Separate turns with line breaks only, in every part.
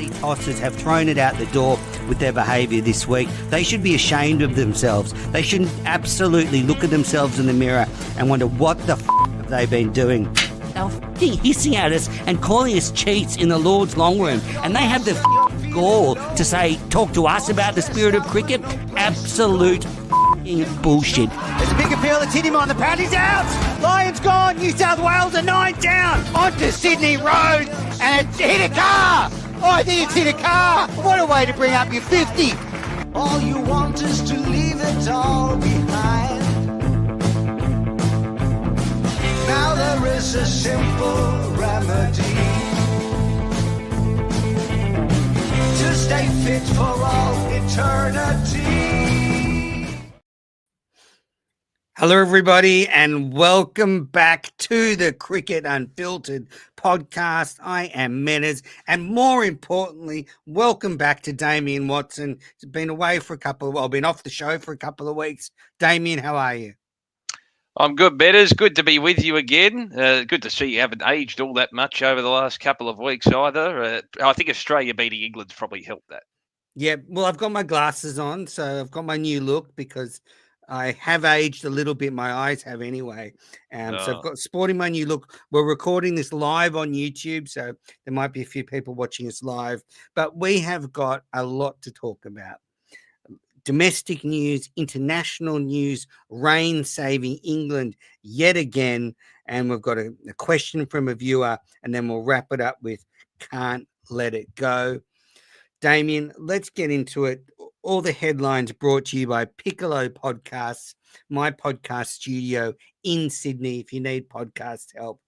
Aussie tossers have thrown it out the door with their behaviour this week. They should be ashamed of themselves. They should absolutely look at themselves in the mirror and wonder what the have they been doing. They're hissing at us and calling us cheats in the Lord's long room, and they have the gall to say, talk to us about the spirit of cricket. Absolute bullshit.
There's a big appeal, it's hit him on the pad, he's out! Lions gone, New South Wales are 9 down! Onto Sydney Road, and it's hit a car! Oh, I think it's hit a car! What a way to bring up your 50!
All you want is to leave it all behind. Now there is a simple remedy to stay fit for all eternity.
Hello, everybody, and welcome back to the Cricket Unfiltered podcast. I am Menas, and more importantly, welcome back to Damien Watson. He's been away for been off the show for a couple of weeks. Damien, how are you?
I'm good, Menas. Good to be with you again. Good to see you haven't aged all that much over the last couple of weeks either. I think Australia beating England's probably helped that.
Yeah, well, I've got my glasses on, so I've got my new look because I have aged a little bit. My eyes have anyway. So I've got sporting my new look. We're recording this live on YouTube, so there might be a few people watching us live. But we have got a lot to talk about. Domestic news, international news, rain saving England yet again. And we've got a question from a viewer, and then we'll wrap it up with can't let it go. Damien, let's get into it. All the headlines brought to you by Piccolo Podcasts, my podcast studio in Sydney. If you need podcast help,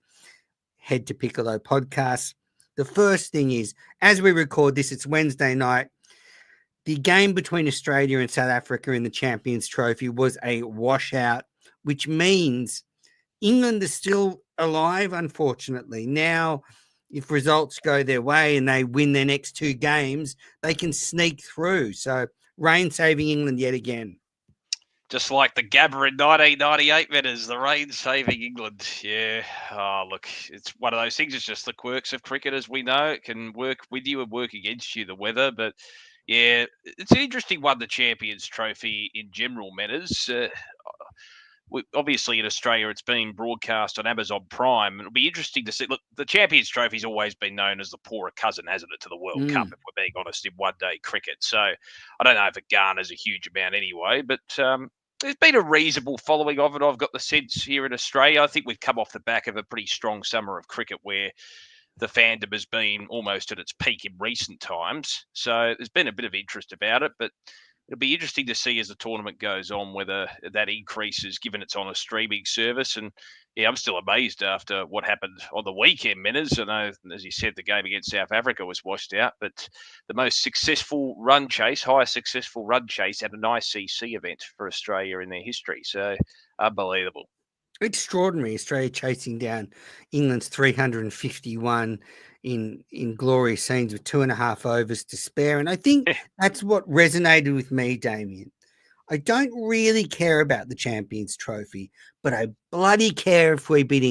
head to Piccolo Podcasts. The first thing is, as we record this, it's Wednesday night. The game between Australia and South Africa in the Champions Trophy was a washout, which means England is still alive, unfortunately. Now, if results go their way and they win their next two games, they can sneak through. So, rain saving England yet again.
Just like the Gabba in 1998, Menas, the rain saving England. Yeah. Oh, look, it's one of those things. It's just the quirks of cricket, as we know. It can work with you and work against you, the weather. But, yeah, it's an interesting one, the Champions Trophy in general, Menas. Obviously in Australia it's been broadcast on Amazon Prime. It'll be interesting to see. Look, the Champions Trophy's always been known as the poorer cousin, hasn't it, to the World Cup, if we're being honest, in one-day cricket. So I don't know if it garners a huge amount anyway, but there's been a reasonable following of it. I've got the sense here in Australia. I think we've come off the back of a pretty strong summer of cricket where the fandom has been almost at its peak in recent times. So there's been a bit of interest about it, but it'll be interesting to see as the tournament goes on whether that increases, given it's on a streaming service. And yeah, I'm still amazed after what happened on the weekend, Menas. I know, as you said, the game against South Africa was washed out, but the most successful run chase, highest successful run chase at an ICC event for Australia in their history. So unbelievable.
Extraordinary. Australia chasing down England's 351 in glorious scenes with 2.5 overs to spare. And I think that's what resonated with me, Damien. I don't really care about the Champions Trophy, but I bloody care if we beat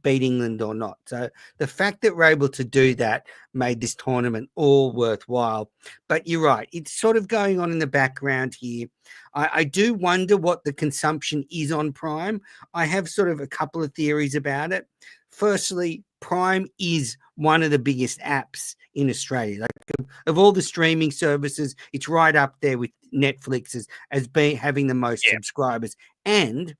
England or not. So the fact that we're able to do that made this tournament all worthwhile. But you're right. It's sort of going on in the background here. I do wonder what the consumption is on Prime. I have sort of a couple of theories about it. Firstly, Prime is one of the biggest apps in Australia. Like of all the streaming services, it's right up there with Netflix as being having the most subscribers. And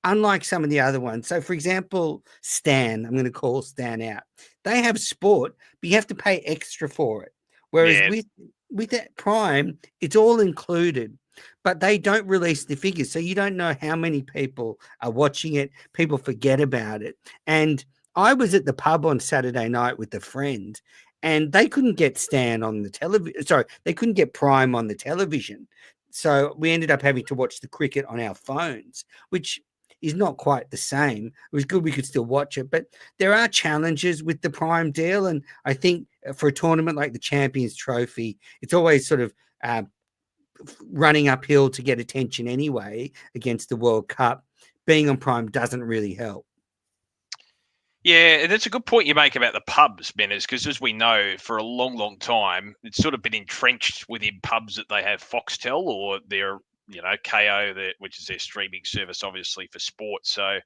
unlike some of the other ones, so for example, Stan, I'm going to call Stan out. They have sport, but you have to pay extra for it. Whereas with that Prime, it's all included. But they don't release the figures, so you don't know how many people are watching it. People forget about it. And I was at the pub on Saturday night with a friend, and they couldn't get Stan on the television. Sorry, they couldn't get Prime on the television. So we ended up having to watch the cricket on our phones, which is not quite the same. It was good we could still watch it, but there are challenges with the Prime deal. And I think for a tournament like the Champions Trophy, it's always sort of running uphill to get attention anyway against the World Cup. Being on Prime doesn't really help.
Yeah, and it's a good point you make about the pubs, Benners, because as we know, for a long, long time, it's sort of been entrenched within pubs that they have Foxtel or their, KO, which is their streaming service, obviously for sports. So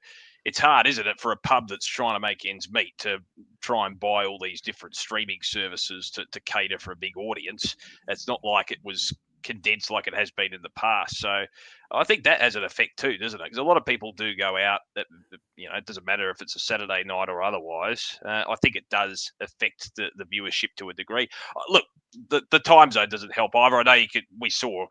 it's hard, isn't it, for a pub that's trying to make ends meet to try and buy all these different streaming services to cater for a big audience. It's not like it was condensed like it has been in the past. So I think that has an effect too, doesn't it? Because a lot of people do go out. It doesn't matter if it's a Saturday night or otherwise. I think it does affect the viewership to a degree. Look, the time zone doesn't help either. I know we saw.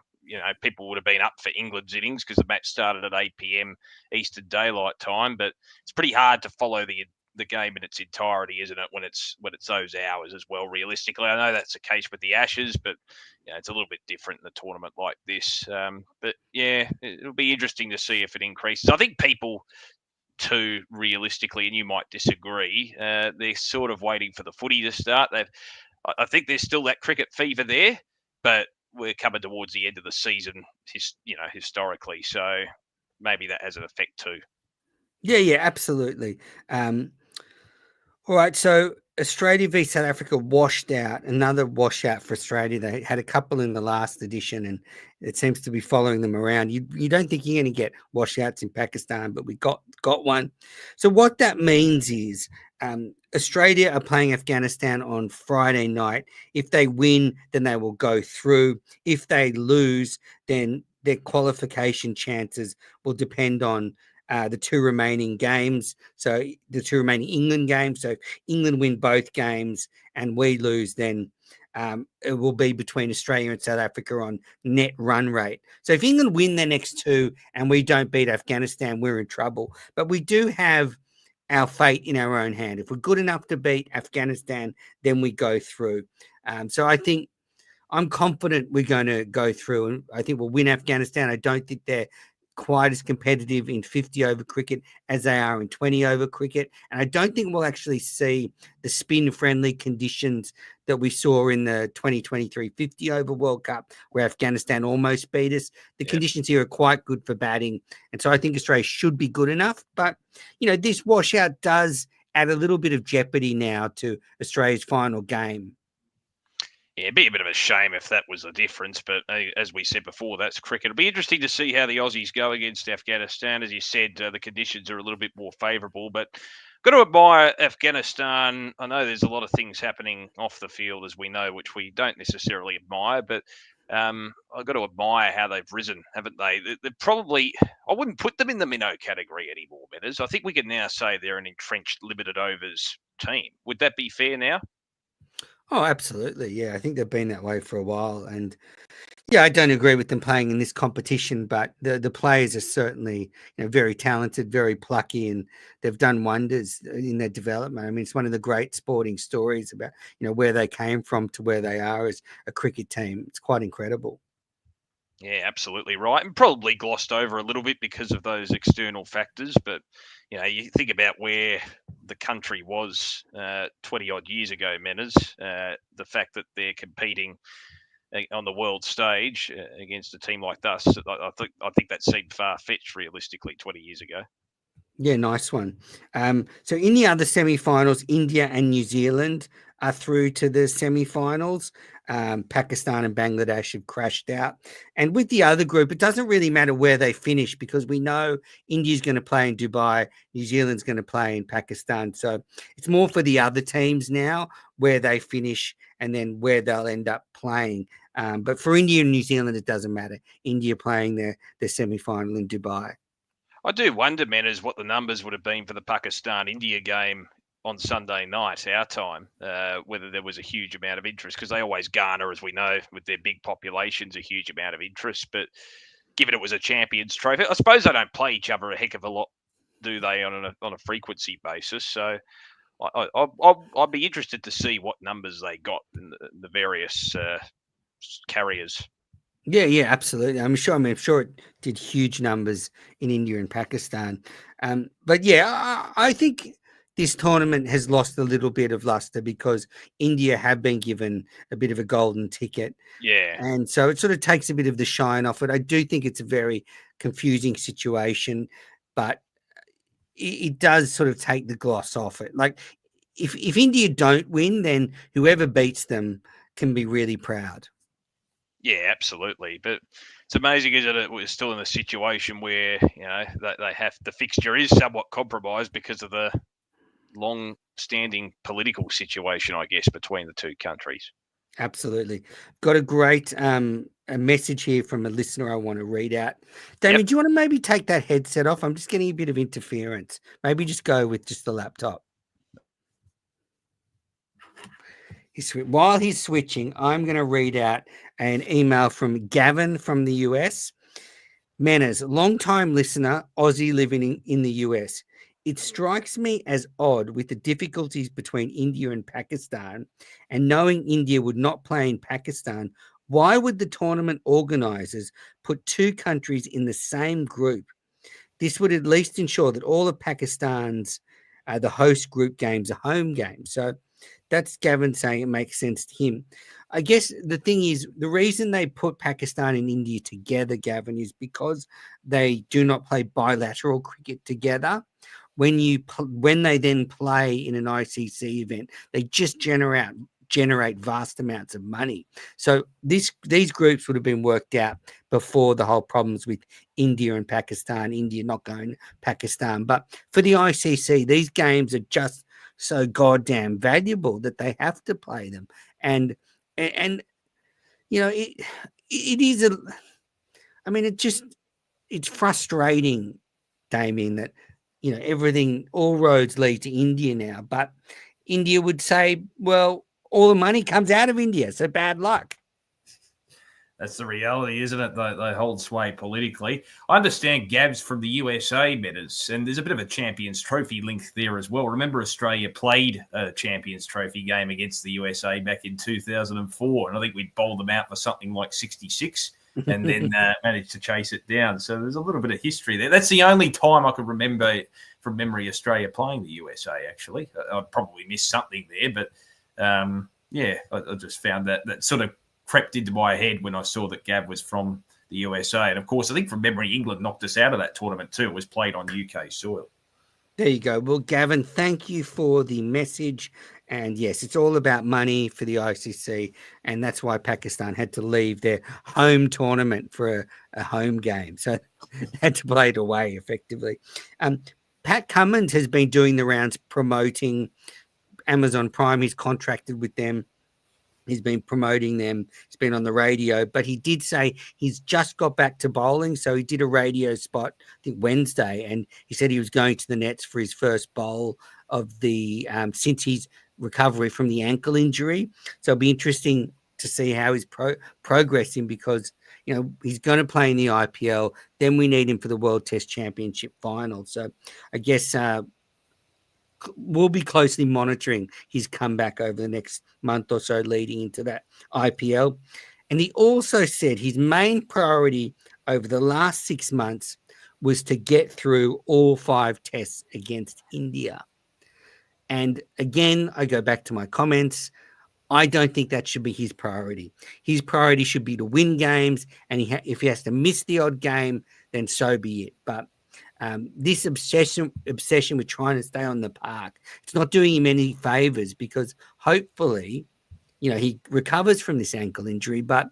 People would have been up for England's innings because the match started at 8 p.m. Eastern Daylight Time, but it's pretty hard to follow the game in its entirety, isn't it? When it's those hours as well. Realistically, I know that's the case with the Ashes, but it's a little bit different in a tournament like this. But yeah, it'll be interesting to see if it increases. I think people too, realistically, and you might disagree, they're sort of waiting for the footy to start. I think there's still that cricket fever there, but we're coming towards the end of the season, historically. So maybe that has an effect too.
Yeah, absolutely. All right, so Australia v South Africa washed out. Another washout for Australia. They had a couple in the last edition, and it seems to be following them around. You don't think you're going to get washouts in Pakistan, but we got one. So what that means is Australia are playing Afghanistan on Friday night. If they win, then they will go through. If they lose, then their qualification chances will depend on the two remaining games. So the two remaining England games. So if England win both games and we lose, then it will be between Australia and South Africa on net run rate. So if England win their next two and we don't beat Afghanistan, we're in trouble. But we do have our fate in our own hand. If we're good enough to beat Afghanistan, then we go through. So I think I'm confident we're going to go through, and I think we'll win Afghanistan. I don't think they're quite as competitive in 50-over cricket as they are in 20-over cricket. And I don't think we'll actually see the spin-friendly conditions that we saw in the 2023 50-over World Cup, where Afghanistan almost beat us. The conditions here are quite good for batting. And so I think Australia should be good enough. But, this washout does add a little bit of jeopardy now to Australia's final game.
Yeah, it'd be a bit of a shame if that was the difference, but as we said before, that's cricket. It'll be interesting to see how the Aussies go against Afghanistan. As you said, the conditions are a little bit more favourable, but got to admire Afghanistan. I know there's a lot of things happening off the field, as we know, which we don't necessarily admire, but I've got to admire how they've risen, haven't they? They're probably, I wouldn't put them in the minnow category anymore, Betters. I think we can now say they're an entrenched limited overs team. Would that be fair now?
Oh, absolutely. Yeah, I think they've been that way for a while. And yeah, I don't agree with them playing in this competition, but the players are certainly very talented, very plucky, and they've done wonders in their development. I mean, it's one of the great sporting stories about where they came from to where they are as a cricket team. It's quite incredible.
Yeah, absolutely right. And probably glossed over a little bit because of those external factors. But, you think about where the country was 20 odd years ago, Menners, the fact that they're competing on the world stage against a team like us, I think that seemed far-fetched realistically 20 years ago.
Yeah, nice one. So in the other semi-finals, India and New Zealand are through to the semi-finals. Pakistan and Bangladesh have crashed out. And with the other group, it doesn't really matter where they finish because we know India's going to play in Dubai, New Zealand's going to play in Pakistan. So it's more for the other teams now where they finish and then where they'll end up playing. But for India and New Zealand, it doesn't matter. India playing their semi-final in Dubai.
I do wonder, Menners, what the numbers would have been for the Pakistan-India game on Sunday night, our time, whether there was a huge amount of interest, because they always garner, as we know, with their big populations, a huge amount of interest. But given it was a Champions Trophy, I suppose they don't play each other a heck of a lot, do they, on a frequency basis? So I'd be interested to see what numbers they got in the various carriers.
Yeah, absolutely. I'm sure it did huge numbers in India and Pakistan. But yeah, I think this tournament has lost a little bit of luster because India have been given a bit of a golden ticket.
Yeah.
And so it sort of takes a bit of the shine off it. I do think it's a very confusing situation, but it does sort of take the gloss off it. Like if India don't win, then whoever beats them can be really proud.
Yeah, absolutely. But it's amazing, isn't it? We're still in a situation where they have the fixture is somewhat compromised because of the long-standing political situation, I guess, between the two countries.
Absolutely. Got a great a message here from a listener I want to read out. Damien, do you want to maybe take that headset off? I'm just getting a bit of interference. Maybe just go with just the laptop. While he's switching, I'm going to read out an email from Gavin from the US. Manners, long-time listener, Aussie living in the US. It strikes me as odd with the difficulties between India and Pakistan, and knowing India would not play in Pakistan, why would the tournament organisers put two countries in the same group? This would at least ensure that all of Pakistan's the host group games are home games. So that's Gavin saying it makes sense to him. I guess the thing is, the reason they put Pakistan and India together, Gavin, is because they do not play bilateral cricket together. When they then play in an ICC event, they just generate vast amounts of money. So these groups would have been worked out before the whole problems with India and Pakistan, India not going to Pakistan. But for the ICC, these games are just so goddamn valuable that they have to play them. And it is it's frustrating, Damien, that everything, all roads lead to India now, but India would say, well, all the money comes out of India, so bad luck.
That's the reality, isn't it? They hold sway politically. I understand Gab's from the USA, Metters, and there's a bit of a Champions Trophy link there as well. Remember, Australia played a Champions Trophy game against the USA back in 2004, and I think we bowled them out for something like 66 and then managed to chase it down. So there's a little bit of history there. That's the only time I can remember from memory Australia playing the USA, actually. I probably missed something there, but I just found that sort of crept into my head when I saw that Gav was from the USA. And, of course, I think from memory, England knocked us out of that tournament too. It was played on UK soil.
There you go. Well, Gavin, thank you for the message. And, yes, it's all about money for the ICC, and that's why Pakistan had to leave their home tournament for a home game. So they had to play it away effectively. Pat Cummins has been doing the rounds promoting Amazon Prime. He's contracted with them. He's been promoting them. He's been on the radio, but he did say he's just got back to bowling. So he did a radio spot, I think Wednesday, and he said he was going to the nets for his first bowl of the since his recovery from the ankle injury. So it'll be interesting to see how he's progressing, because he's going to play in the IPL. Then we need him for the World Test Championship final. So I guess we'll be closely monitoring his comeback over the next month or so leading into that IPL. And he also said his main priority over the last 6 months was to get through all 5 tests against India. And again, I go back to my comments. I don't think that should be his priority. His priority should be to win games, and if he has to miss the odd game, then so be it. But this obsession with trying to stay on the park, it's not doing him any favors, because hopefully, he recovers from this ankle injury, but,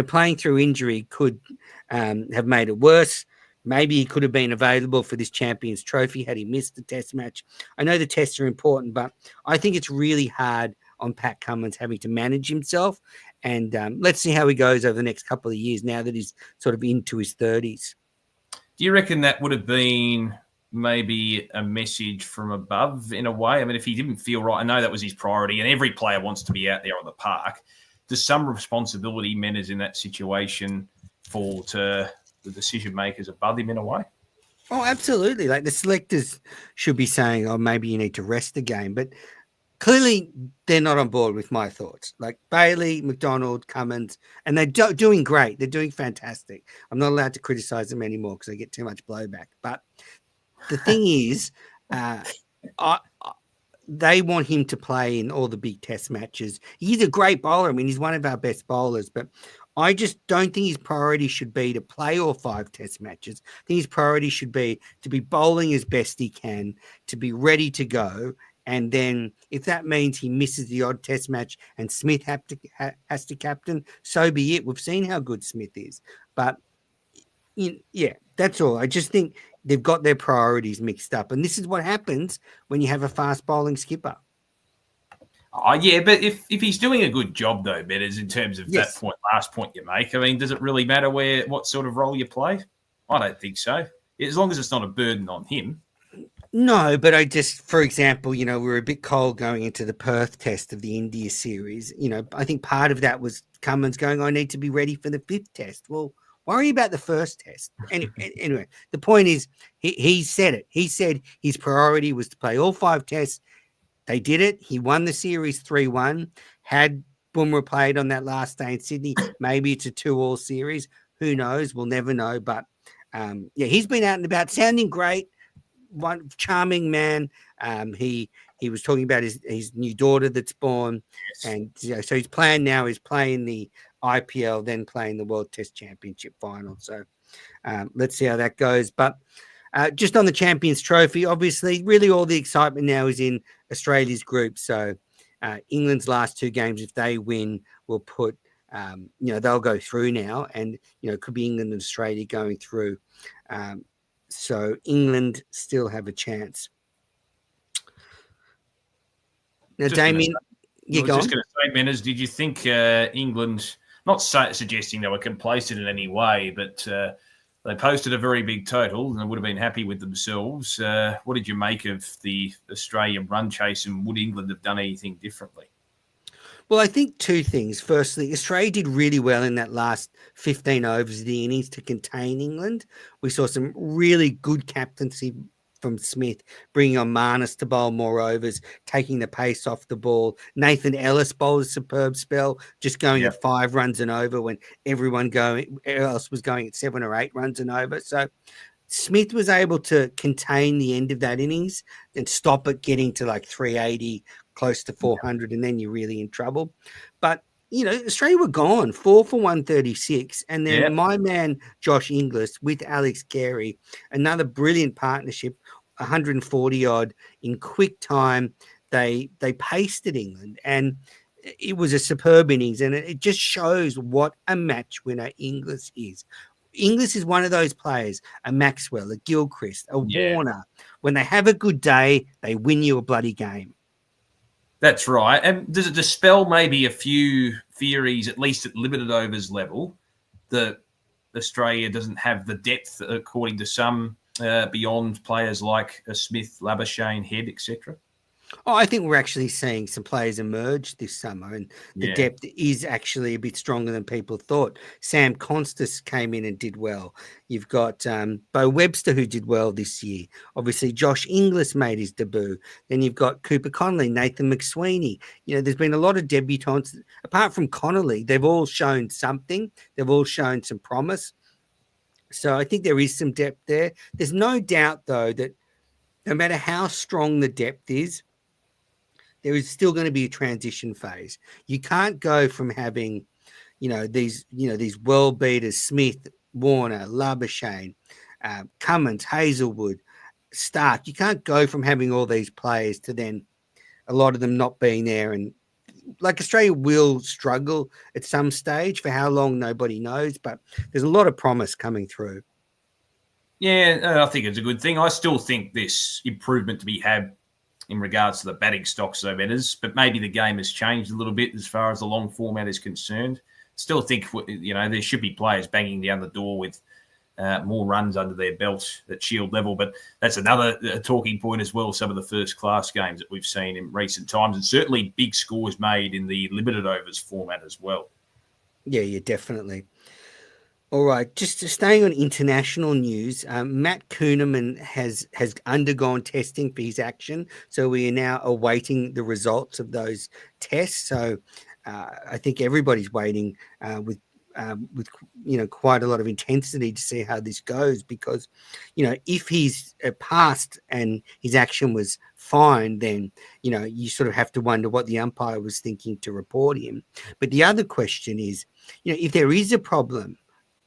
playing through injury could have made it worse. Maybe he could have been available for this Champions Trophy had he missed the test match. I know the tests are important, but I think it's really hard on Pat Cummins having to manage himself. And let's see how he goes over the next couple of years now that he's sort of into his 30s.
Do you reckon that would have been maybe a message from above in a way? I mean, if he didn't feel right, I know that was his priority, and every player wants to be out there on the park. Does some responsibility, Menas, in that situation fall to the decision makers above him in a way?
Oh, absolutely. Like the selectors should be saying, oh, maybe you need to rest the game. But clearly they're not on board with my thoughts. Like Bailey, McDonald, Cummins, and they're doing great. They're doing fantastic. I'm not allowed to criticize them anymore because I get too much blowback. But the thing is, they want him to play in all the big test matches. He's a great bowler. I mean, he's one of our best bowlers, but I just don't think his priority should be to play all 5 test matches. I think his priority should be to be bowling as best he can, to be ready to go. And then if that means he misses the odd test match and Smith has to captain, so be it. We've seen how good Smith is. But, yeah, that's all. I just think they've got their priorities mixed up. And this is what happens when you have a fast bowling skipper.
Oh, yeah, but if he's doing a good job, though, Betters, in terms of
Yes.
that last point you make, I mean, does it really matter what sort of role you play? I don't think so. As long as it's not a burden on him.
No, but I just, for example, we were a bit cold going into the Perth test of the India series. I think part of that was Cummins going, I need to be ready for the 5th test. Well, worry about the first test. Anyway, the point is, he said it. He said his priority was to play all 5 tests. They did it. He won the series 3-1. Had Bumrah played on that last day in Sydney, maybe it's a 2-all series. Who knows? We'll never know. But, he's been out and about, sounding great. One charming man. He was talking about his new daughter that's born, and so his plan now is playing the IPL, then playing the World Test Championship final. So let's see how that goes. But just on the Champions Trophy, obviously, really all the excitement now is in Australia's group. So England's last 2 games, if they win, will put they'll go through now, and it could be England and Australia going through. So England still have a chance. Now, Damien,
I was just going to say, Menners, did you think England, not suggesting they were complacent in any way, but they posted a very big total and they would have been happy with themselves. What did you make of the Australian run chase, and would England have done anything differently?
Well, I think 2 things. Firstly, Australia did really well in that last 15 overs of the innings to contain England. We saw some really good captaincy from Smith, bringing on Marnus to bowl more overs, taking the pace off the ball. Nathan Ellis bowled a superb spell, just going at 5 runs and over when everyone else was going at 7 or 8 runs and over. So Smith was able to contain the end of that innings and stop it getting to like 380, close to 400, and then you're really in trouble. But, Australia were gone, 4 for 136. And then my man, Josh Inglis, with Alex Carey, another brilliant partnership, 140 odd in quick time. They pasted England, and it was a superb innings. And it just shows what a match winner Inglis is. Inglis is one of those players, a Maxwell, a Gilchrist, a Warner. When they have a good day, they win you a bloody game.
That's right. And does it dispel maybe a few theories, at least at limited overs level, that Australia doesn't have the depth, according to some, beyond players like Smith, Labuschagne, Head, etc.?
Oh, I think we're actually seeing some players emerge this summer, and the depth is actually a bit stronger than people thought. Sam Constas came in and did well. You've got Bo Webster, who did well this year. Obviously, Josh Inglis made his debut. Then you've got Cooper Connolly, Nathan McSweeney. There's been a lot of debutants. Apart from Connolly, they've all shown something. They've all shown some promise. So I think there is some depth there. There's no doubt, though, that no matter how strong the depth is, there is still going to be a transition phase. You can't go from having, these world beaters, Smith, Warner, Labuschagne, Cummins, Hazelwood, Stark. You can't go from having all these players to then a lot of them not being there. And like Australia will struggle at some stage. For how long, nobody knows. But there's a lot of promise coming through.
Yeah, I think it's a good thing. I still think there's improvement to be had in regards to the batting stocks, though, Betters, but maybe the game has changed a little bit as far as the long format is concerned. Still think, there should be players banging down the door with more runs under their belt at Shield level, but that's another talking point as well, some of the first-class games that we've seen in recent times, and certainly big scores made in the limited overs format as well. Yeah,
definitely. All right, just staying on international news, Matt Kuhneman has undergone testing for his action, so we are now awaiting the results of those tests. So I think everybody's waiting with with quite a lot of intensity to see how this goes, because if he's passed and his action was fine, then you sort of have to wonder what the umpire was thinking to report him. But the other question is, if there is a problem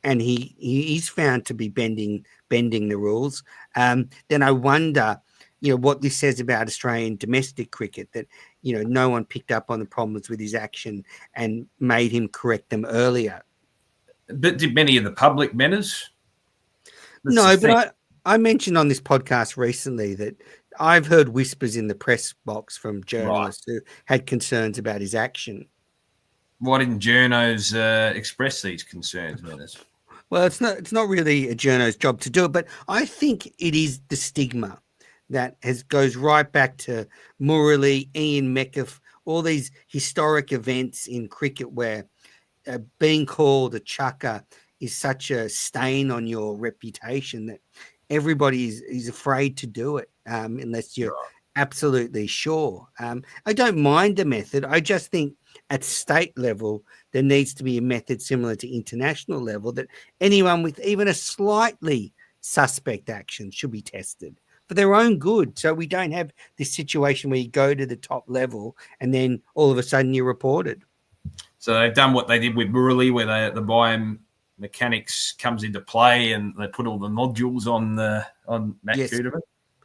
and he is found to be bending the rules, then I wonder what this says about Australian domestic cricket, that no one picked up on the problems with his action and made him correct them earlier.
But did many of the public Menners?
No, but I mentioned on this podcast recently that I've heard whispers in the press box from journalists who had concerns about his action.
Why didn't journos express these concerns, Menners?
Well, it's not really a journo's job to do it, but I think it is the stigma that goes right back to Murali, Ian Metcalfe, all these historic events in cricket where being called a chucker is such a stain on your reputation that everybody is afraid to do it unless you're absolutely sure. I don't mind the method. I just think at state level, there needs to be a method similar to international level, that anyone with even a slightly suspect action should be tested for their own good. So we don't have this situation where you go to the top level and then all of a sudden you're reported.
So they've done what they did with Murali, where the biomechanics comes into play and they put all the nodules on Matt Kuderman.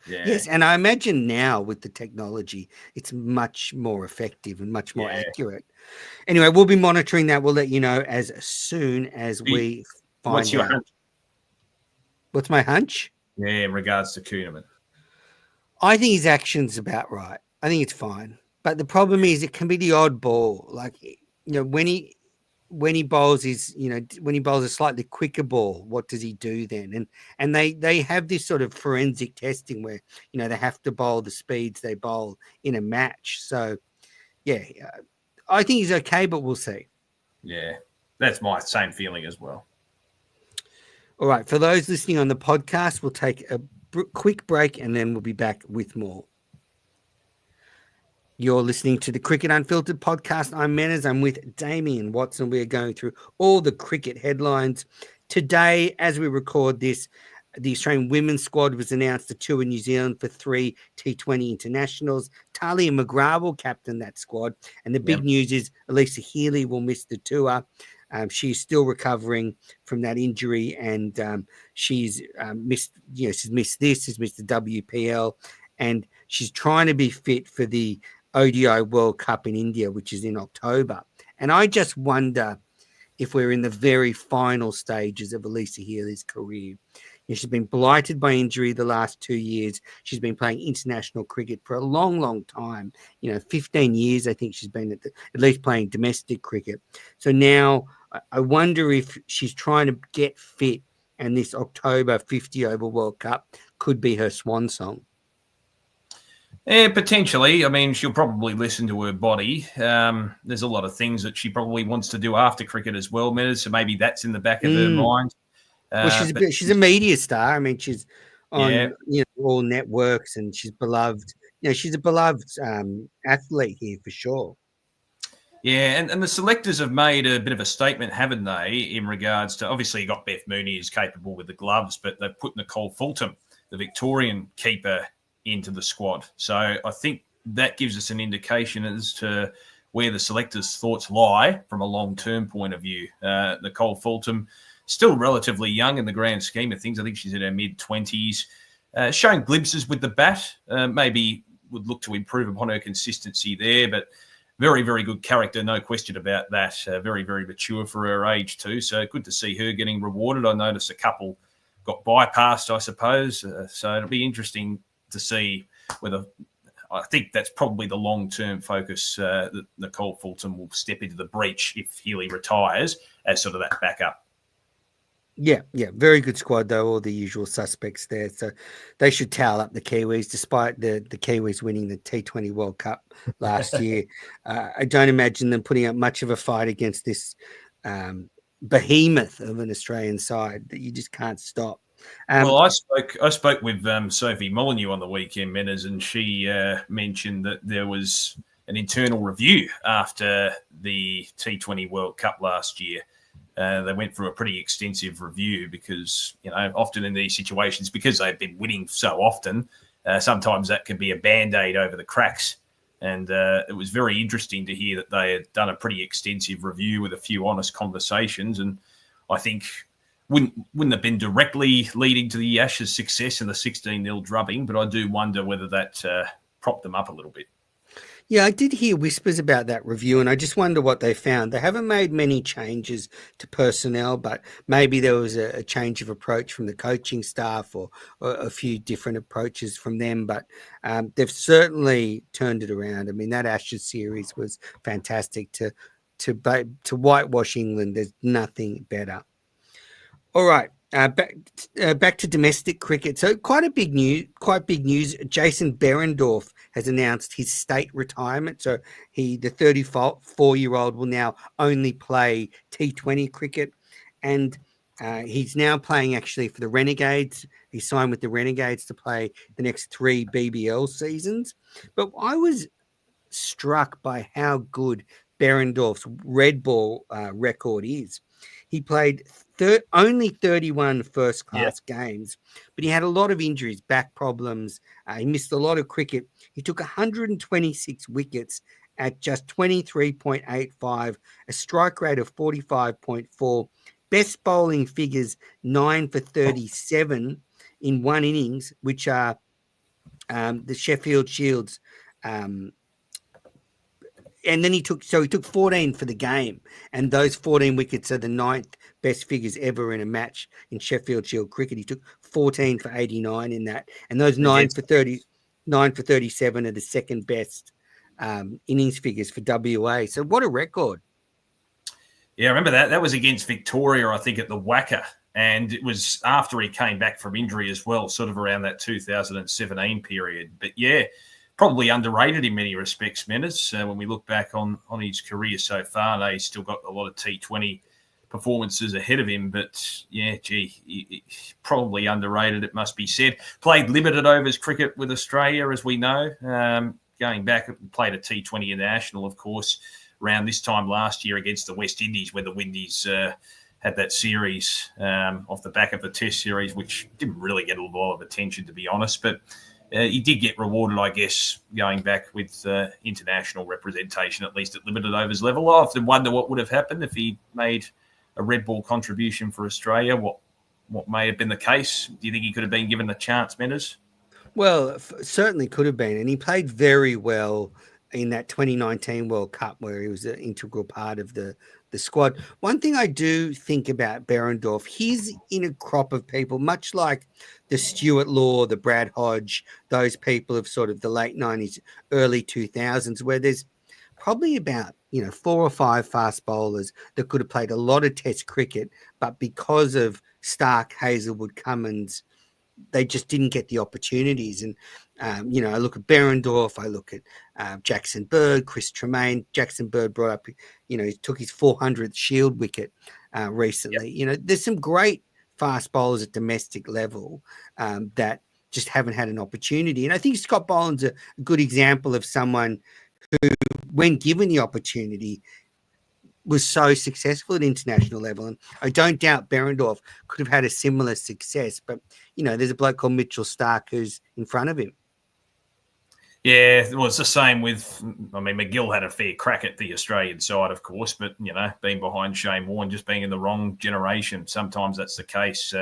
Yeah.
Yes, and I imagine now with the technology, it's much more effective and much more accurate. Anyway, we'll be monitoring that. We'll let you know as soon as we find
What's your
out.
hunch?
What's my hunch?
Yeah, in regards to Kuderman.
I think his action's about right. I think it's fine. But the problem is it can be the odd ball. Like, when he bowls when he bowls a slightly quicker ball, what does he do then? And they have this sort of forensic testing where they have to bowl the speeds they bowl in a match. So I think he's okay, but we'll see.
Yeah, that's my same feeling as well.
All right, for those listening on the podcast, we'll take a quick break and then we'll be back with more. You're listening to the Cricket Unfiltered podcast. I'm Menners. I'm with Damien Watson. We're going through all the cricket headlines. Today, as we record this, the Australian women's squad was announced to tour New Zealand for 3 T20 internationals. Talia McGrath will captain that squad. And the big news is Alyssa Healy will miss the tour. She's still recovering from that injury, and she's missed this, she's missed the WPL, and she's trying to be fit for the ODI World Cup in India, which is in October. And I just wonder if we're in the very final stages of Alyssa Healy's career. She's been blighted by injury the last 2 years. She's been playing international cricket for a long, long time. 15 years, I think she's been at least playing domestic cricket. So now I wonder if she's trying to get fit, and this October 50 over World Cup could be her swan song.
Yeah, potentially. I mean, she'll probably listen to her body. There's a lot of things that she probably wants to do after cricket as well, Menners, so maybe that's in the back of her mind.
Well, she's a media star. I mean, she's on all networks, and she's beloved. She's a beloved athlete here for sure.
Yeah, and the selectors have made a bit of a statement, haven't they, in regards to, obviously you got Beth Mooney who's capable with the gloves, but they've put Nicole Fulton, the Victorian keeper, into the squad. So I think that gives us an indication as to where the selectors' thoughts lie from a long-term point of view. Nicole Fulton, still relatively young in the grand scheme of things. I think she's in her mid-20s. Showing glimpses with the bat. Maybe would look to improve upon her consistency there, but very, very good character, no question about that. Very, very mature for her age too. So good to see her getting rewarded. I noticed a couple got bypassed, I suppose. So it'll be interesting to see whether, I think that's probably the long-term focus, that Nicole Fulton will step into the breach if Healy retires as sort of that backup.
Yeah, very good squad though, all the usual suspects there. So they should towel up the Kiwis, despite the Kiwis winning the T20 World Cup last year. I don't imagine them putting up much of a fight against this behemoth of an Australian side that you just can't stop.
Well, I spoke with Sophie Molyneux on the weekend, Menners, and she mentioned that there was an internal review after the T20 World Cup last year. They went through a pretty extensive review because, often in these situations, because they've been winning so often, sometimes that can be a Band-Aid over the cracks. And it was very interesting to hear that they had done a pretty extensive review with a few honest conversations. And I think wouldn't have been directly leading to the Ashes' success in the 16-0 drubbing, but I do wonder whether that propped them up a little bit.
Yeah, I did hear whispers about that review, and I just wonder what they found. They haven't made many changes to personnel, but maybe there was a change of approach from the coaching staff or a few different approaches from them, but they've certainly turned it around. I mean, that Ashes series was fantastic. To whitewash England, there's nothing better. All right. Back to domestic cricket. So quite big news. Jason Behrendorff has announced his state retirement. So the 34-year-old will now only play T20 cricket, and he's now playing actually for the Renegades. He signed with the Renegades to play the next 3 BBL seasons. But I was struck by how good Behrendorff's red ball record is. He played only 31 first-class games, but he had a lot of injuries, back problems. He missed a lot of cricket. He took 126 wickets at just 23.85, a strike rate of 45.4, best bowling figures 9 for 37 in one innings, which are the Sheffield Shield's. And then he took 14 for the game, and those 14 wickets are the 9th best figures ever in a match in Sheffield Shield cricket. He took 14 for 89 in that, and those 9 for 37 are the second best innings figures for WA. So what a record!
Yeah, I remember that. That was against Victoria, I think, at the WACA, and it was after he came back from injury as well, sort of around that 2017 period. But yeah, probably underrated in many respects, Menace. When we look back on his career so far, he's still got a lot of T20 performances ahead of him. But, yeah, probably underrated, it must be said. Played limited overs cricket with Australia, as we know. Going back, played a T20 international, of course, around this time last year against the West Indies, where the Windies had that series off the back of the Test series, which didn't really get a lot of attention, to be honest. But he did get rewarded, I guess, going back with international representation, at least at limited overs level. I often wonder what would have happened if he made a red ball contribution for Australia. What may have been the case? Do you think he could have been given the chance, Menders?
Well, certainly could have been, and he played very well in that 2019 World Cup, where he was an integral part of the squad. One thing I do think about Behrendorff, he's in a crop of people, much like the Stuart Law, the Brad Hodge, those people of sort of the late 90s, early 2000s, where there's probably about 4 or 5 fast bowlers that could have played a lot of Test cricket, but because of Stark, Hazelwood, Cummins, they just didn't get the opportunities. And, I look at Behrendorff, I look at Jackson Bird, Chris Tremaine. Jackson Bird brought up, he took his 400th Shield wicket recently. Yep. There's some great fast bowlers at domestic level that just haven't had an opportunity. And I think Scott Boland's a good example of someone who, when given the opportunity, was so successful at international level. And I don't doubt Behrendorff could have had a similar success, but there's a bloke called Mitchell Stark who's in front of him.
Yeah, well, it's the same with, McGill had a fair crack at the Australian side, of course, but, being behind Shane Warne, just being in the wrong generation, sometimes that's the case.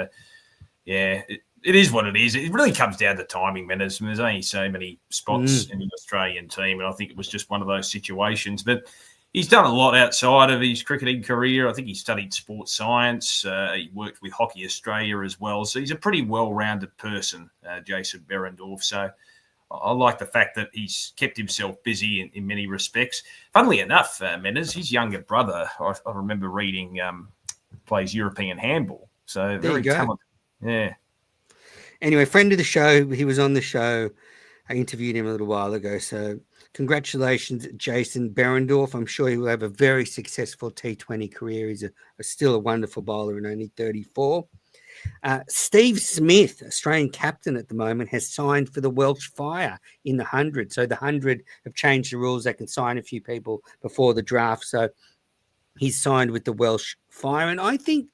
It is what it is. It really comes down to timing, man. There's only so many spots in the Australian team, and I think it was just one of those situations. But he's done a lot outside of his cricketing career. I think he studied sports science. He worked with Hockey Australia as well. So he's a pretty well-rounded person, Jason Behrendorff. So I like the fact that he's kept himself busy in many respects. Funnily enough, Menders, his younger brother, I remember reading, plays European handball. So very talented. Yeah.
Anyway, friend of the show. He was on the show. I interviewed him a little while ago. So congratulations, Jason Behrendorff. I'm sure he will have a very successful T20 career. He's still a wonderful bowler and only 34. Steve Smith, Australian captain at the moment, has signed for the Welsh Fire in the 100. So the 100 have changed the rules. They can sign a few people before the draft. So He's signed with the Welsh Fire, and I think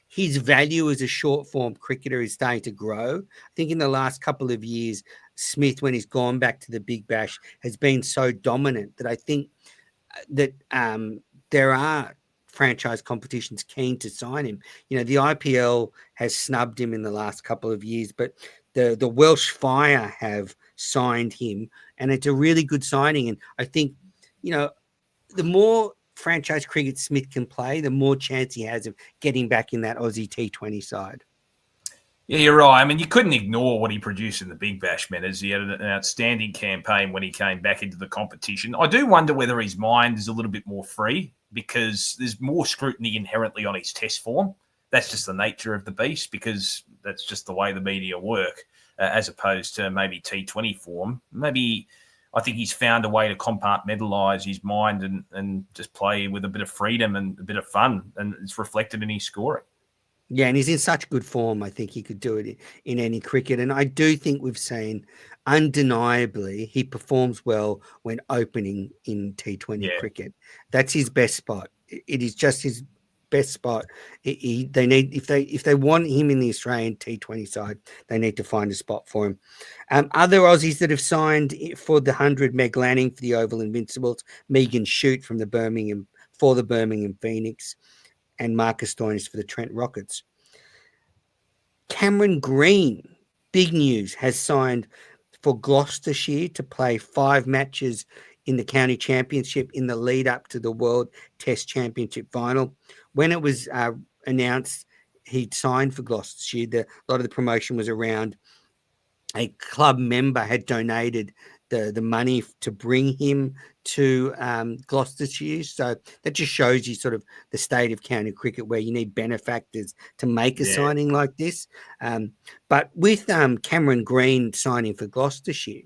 his value as a short form cricketer is starting to grow. I think in the last couple of years, Smith, when he's gone back to the Big Bash, has been so dominant that I think that there are franchise competitions keen to sign him. You know, the IPL has snubbed him in the last couple of years, but the Welsh Fire have signed him, and it's a really good signing. And I think, you know, the more franchise cricket Smith can play, the more chance he has of getting back in that Aussie T20 side.
Yeah, you're right. I mean, you couldn't ignore what he produced in the Big Bash, man, as he had an outstanding campaign when he came back into the competition. I do wonder whether his mind is a little bit more free because there's more scrutiny inherently on his test form. That's just the nature of the beast because that's just the way the media work, as opposed to maybe T20 form. Maybe I think he's found a way to compartmentalise his mind and just play with a bit of freedom and a bit of fun, and it's reflected in his scoring.
Yeah, and he's in such good form. I think he could do it in any cricket. And I do think we've seen undeniably he performs well when opening in T20 cricket. That's his best spot. It is just his best spot. They need if they want him in the Australian T20 side, they need to find a spot for him. Other Aussies that have signed for the 100, Meg Lanning for the Oval Invincibles, Megan Shute from the Birmingham Phoenix, and Marcus Stoinis for the Trent Rockets. Cameron Green, big news, has signed for Gloucestershire to play 5 matches in the county championship in the lead up to the World Test Championship final. When it was announced he'd signed for Gloucestershire, a lot of the promotion was around a club member had donated the money to bring him to Gloucestershire. So that just shows you sort of the state of county cricket where you need benefactors to make a signing like this. But with Cameron Green signing for Gloucestershire,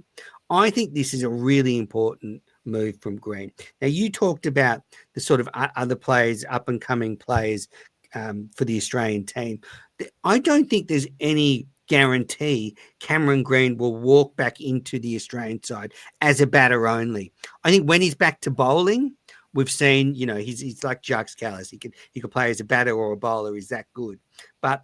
I think this is a really important move from Green. Now, you talked about the sort of other players, up-and-coming players for the Australian team. I don't think there's any guarantee Cameron Green will walk back into the Australian side as a batter only. I think when he's back to bowling, we've seen, you know, he's like Jacques Kallis. He could play as a batter or a bowler. He's that good. But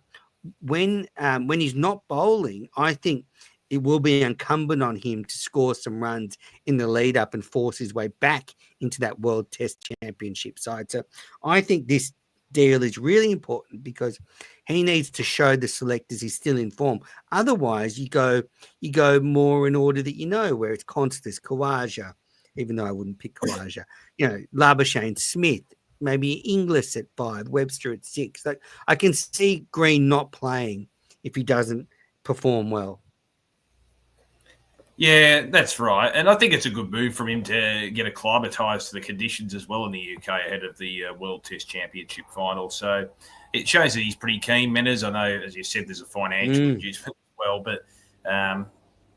when he's not bowling, I think it will be incumbent on him to score some runs in the lead up and force his way back into that World Test Championship side. So I think this deal is really important because he needs to show the selectors he's still in form. Otherwise, you go more in order that you know, where it's Constance, Khawaja, even though I wouldn't pick Khawaja, you know, Labuschagne, Smith, maybe Inglis at 5, Webster at 6. Like, I can see Green not playing if he doesn't perform well.
Yeah, that's right. And I think it's a good move from him to get acclimatised to the conditions as well in the UK ahead of the World Test Championship final. So it shows that he's pretty keen, Menners. I know, as you said, there's a financial inducement as well. But,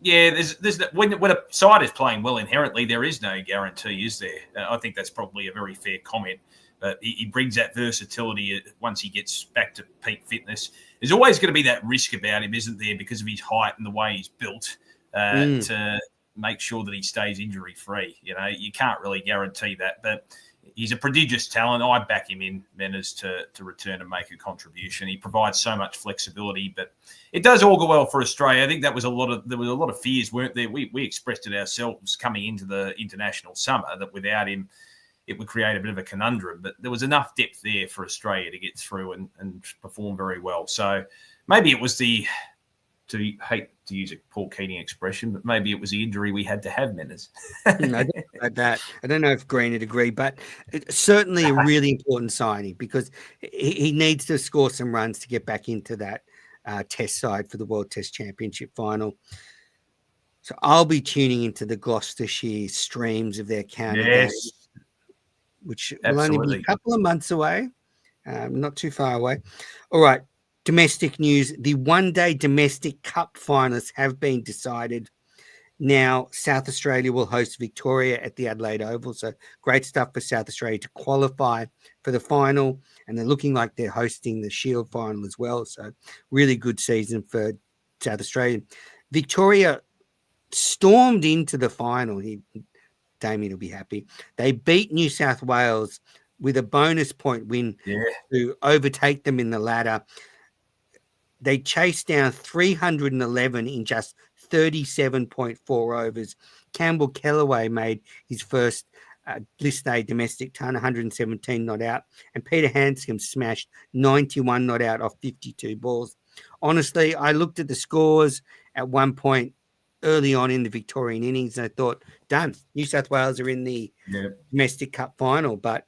there's when a side is playing well inherently, there is no guarantee, is there? I think that's probably a very fair comment. But he brings that versatility once he gets back to peak fitness. There's always going to be that risk about him, isn't there, because of his height and the way he's built. To make sure that he stays injury-free. You know, you can't really guarantee that, but he's a prodigious talent. I back him in, Menners, to return and make a contribution. He provides so much flexibility, but it does augur well for Australia. I think there was a lot of fears, weren't there? We expressed it ourselves coming into the international summer that without him, it would create a bit of a conundrum, but there was enough depth there for Australia to get through and perform very well. So maybe it was hate to use a Paul Keating expression, but maybe it was the injury we had to have, Menners.
I don't know that. I don't know if Green would agree, but it's certainly a really important signing because he needs to score some runs to get back into that test side for the World Test Championship final. So I'll be tuning into the Gloucestershire streams of their county games, which will only be a couple of months away, not too far away. All right. Domestic news, the one-day domestic cup finalists have been decided. Now, South Australia will host Victoria at the Adelaide Oval. So great stuff for South Australia to qualify for the final. And they're looking like they're hosting the Shield final as well. So really good season for South Australia. Victoria stormed into the final. Damien will be happy. They beat New South Wales with a bonus point win
Yeah.
to overtake them in the ladder. They chased down 311 in just 37.4 overs. Campbell Kellaway made his first list day domestic ton, 117 not out, and Peter Hanscom smashed 91 not out off 52 balls. Honestly, I looked at the scores at one point early on in the Victorian innings, and I thought, done. New South Wales are in the domestic cup final, but